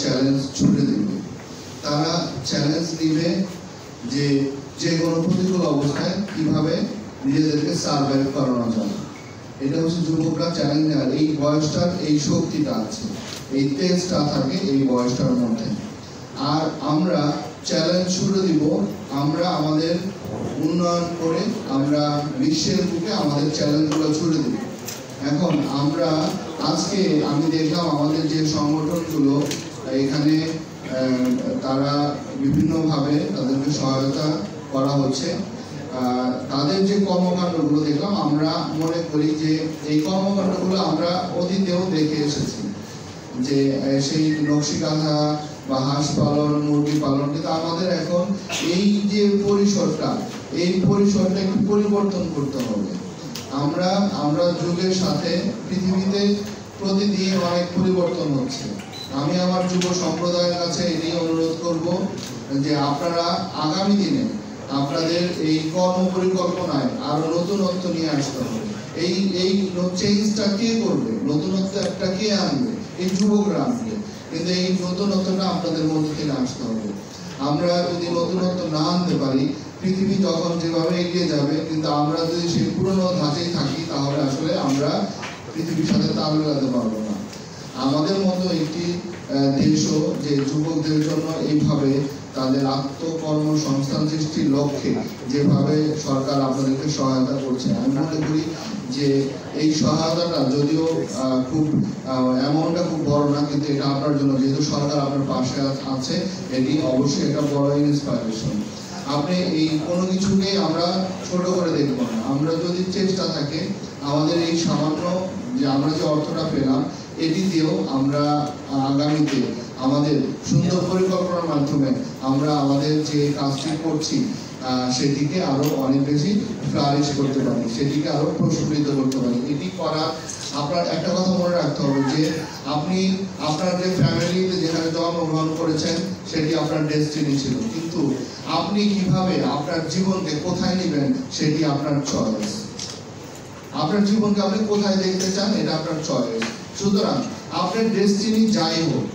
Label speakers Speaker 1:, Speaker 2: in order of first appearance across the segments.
Speaker 1: Challenge ছুড়ে দেবে। তারা চ্যালেঞ্জ নিবে যে যে কোনো প্রতিকূল অবস্থায় কিভাবে নিজেদেরকে সার্ভাইভ করানো যায়। এটা হচ্ছে যুবকরা চ্যালেঞ্জ নেওয়ার এই বয়সটার এই শক্তিটা আছে, এই তেজটা থাকে এই বয়সটার মধ্যে। আর আমরা চ্যালেঞ্জ ছুড়ে দিব, আমরা আমাদের উন্নয়ন করে আমরা বিশ্বের বুকে আমাদের চ্যালেঞ্জগুলো ছুড়ে দিব। এখন আমরা আজকে আমি দেখলাম আমাদের যে সংগঠনগুলো এখানে তারা বিভিন্নভাবে তাদেরকে সহায়তা করা হচ্ছে, তাদের যে কর্মকাণ্ডগুলো দেখলাম আমরা মনে করি যে এই কর্মকাণ্ডগুলো আমরা অতীতেও দেখে এসেছি, যে সেই নকশিকাঁথা বা হাঁস পালন, মুরগি পালন, কিন্তু আমাদের এখন এই যে পরিসরটা, এই পরিসরটা একটু পরিবর্তন করতে হবে। আমরা যুগের সাথে পৃথিবীতে প্রতিদিন অনেক পরিবর্তন হচ্ছে। আমি আমার যুব সম্প্রদায়ের কাছে এটি অনুরোধ করব যে আপনারা আগামী দিনে আপনাদের এই কর্ম পরিকল্পনায় আরো নতুনত্ব নিয়ে আসতে হবে। এই চেঞ্জটা কে করবে? নতুনত্ব একটা কে আনবে? এই যুবকরা আনবে। কিন্তু এই নতুনত্বটা আপনাদের মধ্যে থেকে আসতে হবে। আমরা যদি নতুনত্ব না আনতে পারি, পৃথিবী তখন যেভাবে এগিয়ে যাবে, কিন্তু আমরা যদি সেই পুরনো ধাঁচেই থাকি তাহলে আসলে আমরা পৃথিবীর সাথে তাল মেলাতে পারবো না। আমাদের মতো একটি দেশও যে যুবকদের জন্য এইভাবে তাদের আত্মকর্মসংস্থান সৃষ্টির লক্ষ্যে যেভাবে সরকার আপনাদেরকে সহায়তা করছে, আমি মনে করি যে এই সহায়তাটা যদিও খুব অ্যামাউন্টটা খুব বড় না, কিন্তু এটা আপনার জন্য, যেহেতু সরকার আপনার পাশে আছে, এটি অবশ্যই একটা বড় ইন্সপাইরেশন। আপনি এই কোনো কিছুকে আমরা ছোট করে দেখবো না। আমরা যদি চেষ্টা থাকে আমাদের এই সামান্য যে আমরা যে অর্থটা পেলাম এটি দিয়েও আমরা আগামীতে আমাদের সুন্দর পরিকল্পনার মাধ্যমে আমরা আমাদের যে কাজটি করছি সেটিকে আরো অনেক বেশি ফ্লারিশ করতে পারি, সেটিকে আরো প্রস্ফুটিত করতে পারি। এটি করা আপনার একটা কথা মনে রাখতে হবে যে আপনি আপনার যে ফ্যামিলিতে যেখানে জন্মগ্রহণ করেছেন সেটি আপনার ডেস্টিনি ছিল, কিন্তু আপনি কিভাবে আপনার জীবনকে কোথায় নেবেন সেটি আপনার চয়েস। আপনার জীবনকে আপনি কোথায় দেখতে চান এটা আপনার চয়েস। সুতরাং আপনার ডেস্টিনি যাই হোক,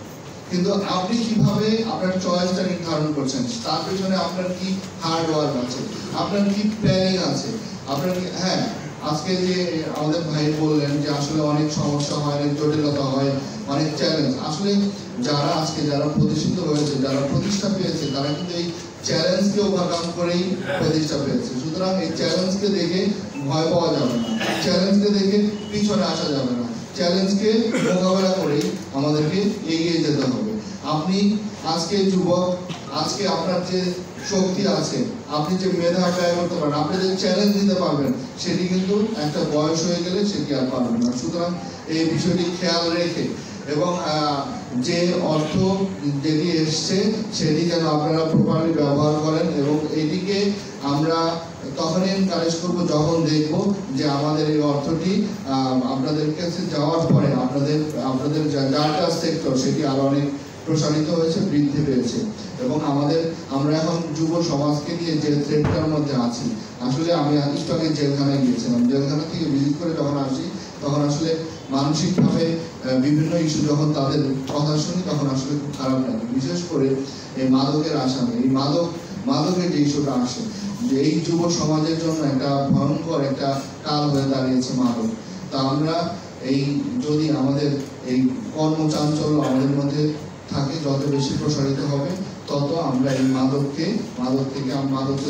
Speaker 1: কিন্তু আপনি কিভাবে আপনার চয়েসটা নির্ধারণ করছেন, তার পেছনে আপনার কি হার্ড ওয়ার্ক আছে, আপনার কি প্ল্যানিং আছে, আপনার কি আজকে যে আমাদের ভাই বললেন যে আসলে অনেক সমস্যা হয়, অনেক জটিলতা হয়, অনেক চ্যালেঞ্জ। আসলে যারা প্রতিষ্ঠিত হয়েছে, যারা প্রতিষ্ঠা পেয়েছে, তারা কিন্তু এই চ্যালেঞ্জকে ওভারকাম করেই প্রতিষ্ঠা পেয়েছে। সুতরাং এই চ্যালেঞ্জকে দেখে ভয় পাওয়া যাবে না, চ্যালেঞ্জকে দেখে পিছনে আসা যাবে না, চ্যালেঞ্জকে মোকাবেলা করেই আমাদেরকে এগিয়ে যেতে হবে। আপনি আজকে যুবক, আজকে আপনার যে শক্তি আছে, আপনি যে মেধা ব্যয় করতে পারেন, আপনি যে চ্যালেঞ্জ দিতে পারবেন, সেটি কিন্তু একটা বয়স হয়ে গেলে সেটি আর পারবেন না। সুতরাং এই বিষয়টি খেয়াল রেখে এবং যে অর্থ যেটি এসছে সেটি যেন আপনারা প্রপারলি ব্যবহার করেন, এবং এটিকে আমরা তখনই এনকারেজ করবো যখন দেখবো যে আমাদের এই অর্থটি আপনাদের কাছে যাওয়ার পরে আপনাদের যার সেক্টর সেটি আরো অনেক প্রসারিত হয়েছে, বৃদ্ধি পেয়েছে। এবং আমরা এখন যুব সমাজকে নিয়ে যে থ্রেডটার মধ্যে আছি, আসলে আমি একটু আগে জেলখানায় গিয়েছিলাম, জেলখানা থেকে ভিজিট করে যখন আসি তখন আসলে মানসিকভাবে বিভিন্ন ইস্যু যখন তাদের কথা শুনি তখন আসলে খুব খারাপ লাগে। বিশেষ করে এই মাদকের আসামি, এই মাদকের যে ইস্যুটা আসে, যে এই যুব সমাজের জন্য একটা ভয়ঙ্কর একটা কাল হয়ে দাঁড়িয়েছে মাদক। তা আমরা যদি আমাদের এই কর্মচাঞ্চল্য আমাদের মধ্যে থাকে, যত বেশি প্রসারিত হবে তত আমরা এই মাদককে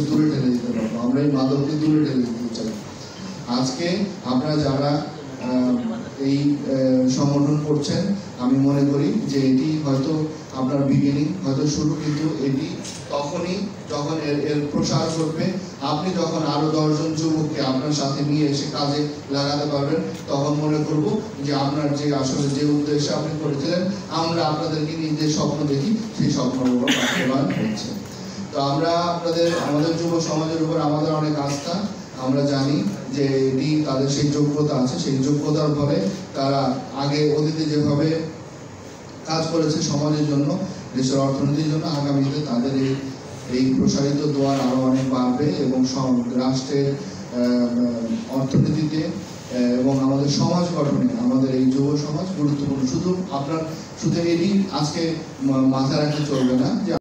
Speaker 1: দূরে ঠেলে দিতে পারবো। আমরা এই মাদককে দূরে ঠেলে দিতে চাই। আজকে আপনারা যারা এই সংগঠন করছেন, আমি মনে করি যে এটি হয়তো আপনার বিগিনিং, হয়তো শুরু, কিন্তু এটি তখনই যখন এর প্রসার ঘটবে, আপনি যখন আরো 10 জন যুবককে আপনার সাথে নিয়ে এসে কাজে লাগাতে পারবেন, তখন মনে করব যে আপনার যে আসলে যে উদ্দেশ্যে আপনি করেছিলেন, আমরা আপনাদেরকে নিয়ে যে স্বপ্ন দেখি সেই স্বপ্নগুলো বাস্তবায়ন হচ্ছে। তো আমরা আমাদের যুব সমাজের উপর আমাদের অনেক আস্থা। আমরা জানি যে এটি তাদের সেই যোগ্যতা আছে, সেই যোগ্যতার ফলে তারা আগে অতীতে যেভাবে কাজ করেছে সমাজের জন্য, দেশের অর্থনীতির জন্য, আগামীতে তাদের এই প্রসারিত দোয়ার আরো অনেক বাড়বে এবং রাষ্ট্রের অর্থনীতিতে এবং আমাদের সমাজ গঠনে আমাদের এই যুব সমাজ গুরুত্বপূর্ণ। শুধু এটি আজকে মাথায় রাখলে চলবে না যে